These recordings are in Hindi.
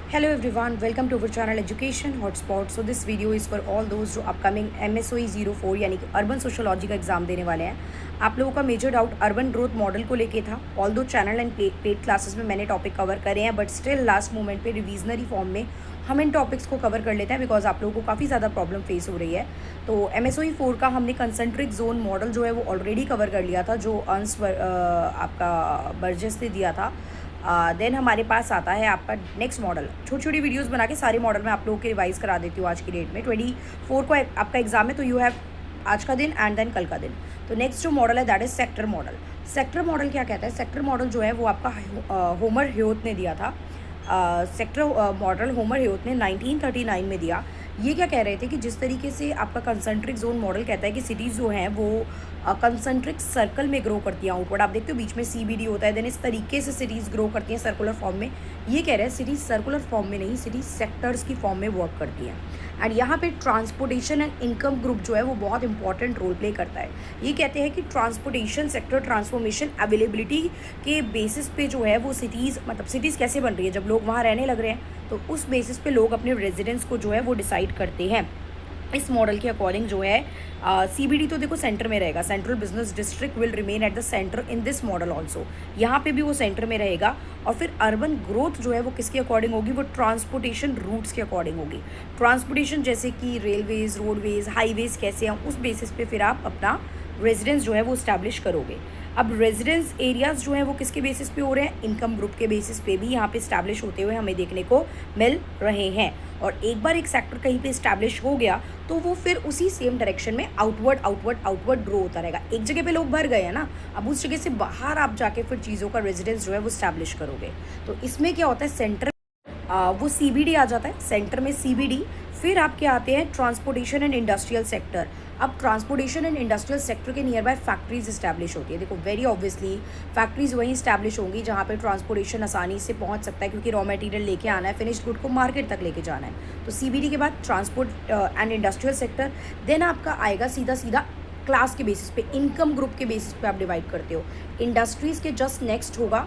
Hello everyone, welcome to our channel Education Hotspot. So this video is for all those जो अपकमिंग MSOE 04 यानी कि अर्बन सोशोलॉजी का एग्जाम देने वाले हैं। आप लोगों का major doubt urban growth model को लेके था। ऑल दो चैनल एंड पेड क्लासेस में मैंने टॉपिक कवर करे हैं, बट स्टिल लास्ट मोमेंट पे रिविजनरी फॉर्म में हम इन टॉपिक्स को कवर कर लेते हैं बिकॉज आप लोगों को काफ़ी ज़्यादा प्रॉब्लम फेस हो रही है। तो MSOE 4 का हमने कंसेंट्रिक जोन मॉडल जो है वो ऑलरेडी कवर कर लिया था, जो अंश आपका बर्जेस ने दिया था। देन हमारे पास आता है आपका नेक्स्ट मॉडल। छोटी छोटी वीडियोस बना के सारे मॉडल मैं आप लोगों के रिवाइज करा देती हूँ आज की डेट में। 24 को आपका एग्जाम है, तो यू हैव आज का दिन एंड देन कल का दिन। तो नेक्स्ट जो मॉडल है that is sector model. Sector model क्या कहता है? सेक्टर मॉडल जो है वो आपका होमर ह्योथ ने दिया था। सेक्टर मॉडल होमर ह्योथ ने 1939 में दिया। ये क्या कह रहे थे कि जिस तरीके से आपका कंसेंट्रिक जोन मॉडल कहता है कि सिटीज़ जो हैं वो कंसेंट्रिक सर्कल में ग्रो करती हैं आउटवर्ड। आप देखते हो बीच में CBD होता है, देन इस तरीके से सिटीज़ ग्रो करती हैं सर्कुलर फॉर्म में। ये कह रहे हैं सिटीज़ सर्कुलर फॉर्म में नहीं, सिटीज़ सेक्टर्स की फॉर्म में वर्क करती हैं। एंड यहाँ पे ट्रांसपोर्टेशन एंड इनकम ग्रुप जो है वो बहुत इंपॉर्टेंट रोल प्ले करता है। ये कहते हैं कि ट्रांसपोर्टेशन सेक्टर ट्रांसफॉर्मेशन अवेलेबिलिटी के बेसिस पे जो है वो सिटीज़, मतलब सिटीज़ कैसे बन रही है जब लोग वहाँ रहने लग रहे हैं, तो उस बेसिस पे लोग अपने रेजिडेंस को जो है वो डिसाइड करते हैं। इस मॉडल के अकॉर्डिंग जो है CBD तो देखो सेंटर में रहेगा, central business district will remain at the centre in this model also. यहाँ पे भी वो सेंटर में रहेगा। और फिर अर्बन ग्रोथ जो है वो किसके अकॉर्डिंग होगी? वो ट्रांसपोर्टेशन रूट्स के अकॉर्डिंग होगी। ट्रांसपोर्टेशन जैसे कि रेलवेज, रोडवेज, हाईवेज कैसे हैं, उस बेसिस पे फिर आप अपना रेजिडेंस जो है वो इस्टेब्लिश करोगे। अब रेजिडेंस एरियाज़ जो है वो किसके बेसिस पे हो रहे हैं? इनकम ग्रुप के बेसिस पे भी यहाँ पे इस्टेब्लिश होते हुए हमें देखने को मिल रहे हैं। और एक बार एक सेक्टर कहीं पे इस्टेब्लिश हो गया तो वो फिर उसी सेम डायरेक्शन में आउटवर्ड ग्रो होता रहेगा। एक जगह पे लोग भर गए हैं ना, अब उस जगह से बाहर आप जाके फिर चीज़ों का रेजिडेंस जो है वो इस्टेब्लिश करोगे। तो इसमें क्या होता है, सेंटर वो CBD आ जाता है, सेंटर में CBD। फिर आपके आते हैं ट्रांसपोर्टेशन एंड इंडस्ट्रियल सेक्टर। अब ट्रांसपोर्टेशन एंड इंडस्ट्रियल सेक्टर के नियर बाय फैक्ट्रीज इस्टेब्लिश होती है। देखो वेरी ऑब्वियसली फैक्ट्रीज वहीं इस्टेब्लिश होंगी जहाँ पे ट्रांसपोर्टेशन आसानी से पहुँच सकता है, क्योंकि रॉ मटेरियल लेके आना है, फिनिश्ड गुड को मार्केट तक लेके जाना है। तो CBD के बाद transport and industrial sector. Then आपका आएगा सीधा क्लास के बेसिस पे, इनकम ग्रुप के बेसिस पे आप डिवाइड करते हो। इंडस्ट्रीज़ के जस्ट नेक्स्ट होगा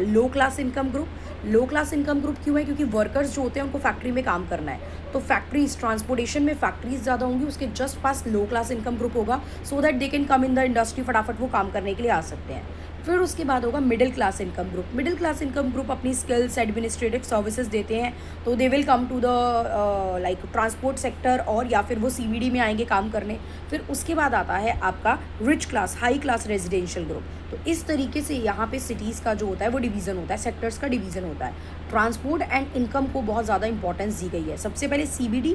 लो क्लास इनकम ग्रुप। लो क्लास इनकम ग्रुप क्यों है? क्योंकि वर्कर्स जो होते हैं उनको फैक्ट्री में काम करना है, तो फैक्ट्रीज, ट्रांसपोर्टेशन में फैक्ट्रीज ज़्यादा होंगी, उसके जस्ट पास लो क्लास इनकम ग्रुप होगा, so that they can come in the industry, फटाफट वो काम करने के लिए आ सकते हैं। फिर उसके बाद होगा middle class income group. Middle class income group अपनी स्किल्स, एडमिनिस्ट्रेटिव सर्विसेज देते हैं, तो they will come to the like transport sector, और या फिर वो CBD में आएंगे काम करने। फिर उसके बाद आता है आपका rich class, high class residential group. तो इस तरीके से यहाँ पे सिटीज़ का जो होता है वो डिवीज़न होता है, सेक्टर्स का डिवीज़न होता है। ट्रांसपोर्ट एंड इनकम को बहुत ज़्यादा इंपॉर्टेंस दी गई है। सबसे पहले CBD,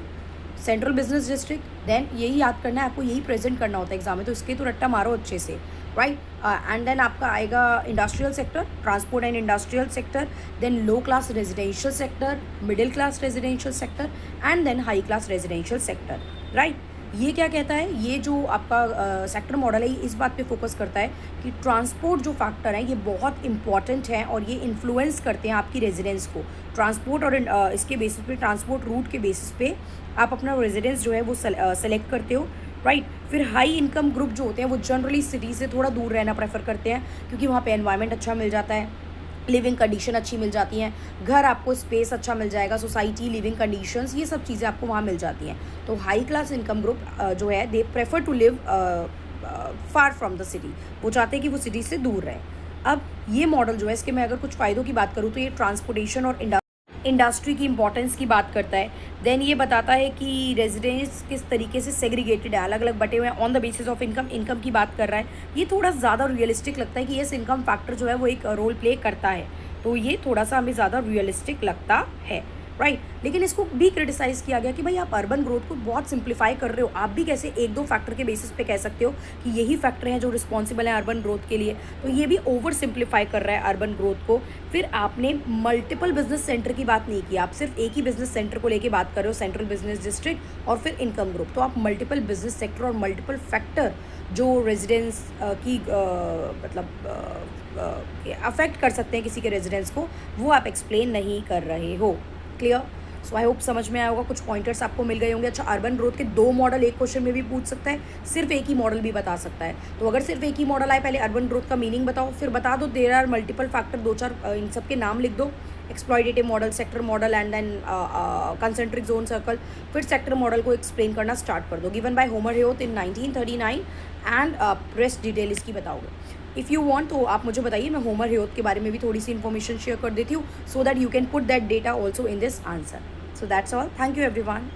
central business district, then यही याद करना है आपको, यही प्रेजेंट करना होता है एग्जाम में, तो इसके तो रट्टा मारो अच्छे से, राइट। एंड देन आपका आएगा industrial sector, transport and industrial sector, then low class residential sector, middle class residential sector, and then high class residential sector, right. ये क्या कहता है? ये जो आपका सेक्टर मॉडल है ये इस बात पे फोकस करता है कि ट्रांसपोर्ट जो फैक्टर है ये बहुत इंपॉर्टेंट है और ये इन्फ्लुएंस करते हैं आपकी रेजिडेंस को। ट्रांसपोर्ट और इसके बेसिस पे, ट्रांसपोर्ट रूट के बेसिस पे आप अपना रेजिडेंस जो है वो सेलेक्ट करते हो, राइट। फिर हाई इनकम ग्रुप जो होते हैं वो जनरली सिटी से थोड़ा दूर रहना प्रेफर करते हैं, क्योंकि वहाँ पे एनवायरनमेंट अच्छा मिल जाता है, लिविंग कंडीशन अच्छी मिल जाती हैं, घर आपको स्पेस अच्छा मिल जाएगा, सोसाइटी, लिविंग कंडीशंस, ये सब चीज़ें आपको वहाँ मिल जाती हैं। तो हाई क्लास इनकम ग्रुप जो है they prefer to live far from the city, वो चाहते हैं कि वो सिटी से दूर रहे। अब ये मॉडल जो है इसके मैं अगर कुछ फ़ायदों की बात करूँ तो ये ट्रांसपोर्टेशन और इंडस्ट्री की इंपॉर्टेंस की बात करता है। देन ये बताता है कि रेजिडेंस किस तरीके से सेग्रीगेटेड है, अलग अलग बटे हुए हैं on the basis of income की बात कर रहा है। ये थोड़ा ज़्यादा रियलिस्टिक लगता है कि येस इनकम फैक्टर जो है वो एक रोल प्ले करता है, तो ये थोड़ा सा हमें ज़्यादा रियलिस्टिक लगता है, राइट। लेकिन इसको भी क्रिटिसाइज़ किया गया कि भाई आप अर्बन ग्रोथ को बहुत सिंप्लीफाई कर रहे हो, आप भी कैसे एक दो फैक्टर के बेसिस पे कह सकते हो कि यही फैक्टर हैं जो रिस्पॉन्सिबल है अर्बन ग्रोथ के लिए, तो ये भी ओवर सिंप्लीफाई कर रहा है अर्बन ग्रोथ को। फिर आपने मल्टीपल बिजनेस सेंटर की बात नहीं की, आप सिर्फ एक ही बिजनेस सेंटर को लेके बात कर रहे हो, सेंट्रल बिजनेस डिस्ट्रिक्ट और फिर इनकम ग्रुप। तो आप मल्टीपल बिजनेस सेक्टर और मल्टीपल फैक्टर जो रेजिडेंस की अफेक्ट कर सकते हैं किसी के रेजिडेंस को, वो आप एक्सप्लेन नहीं कर रहे हो। क्लियर? सो आई होप समझ में आया होगा, कुछ पॉइंटर्स आपको मिल गए होंगे। अच्छा, अर्बन ग्रोथ के 2 मॉडल एक क्वेश्चन में भी पूछ सकता है, सिर्फ एक ही मॉडल भी बता सकता है। तो अगर सिर्फ एक ही मॉडल आए, पहले अर्बन ग्रोथ का मीनिंग बताओ, फिर बता दो देयर आर मल्टीपल फैक्टर, 2-4 इन सब के नाम लिख दो, exploitative model, sector model and then concentric zone circle, फिर सेक्टर मॉडल को एक्सप्लेन करना स्टार्ट कर दो। Given by Homer Hoyt in 1939 and press detail इसकी बताओगे। इफ़ यू वांट तो आप मुझे बताइए, मैं होमर हेयोथ के बारे में भी थोड़ी सी इन्फॉर्मेशन शेयर कर देती हूँ, so that you can put that data also in this answer. So that's all, thank you everyone.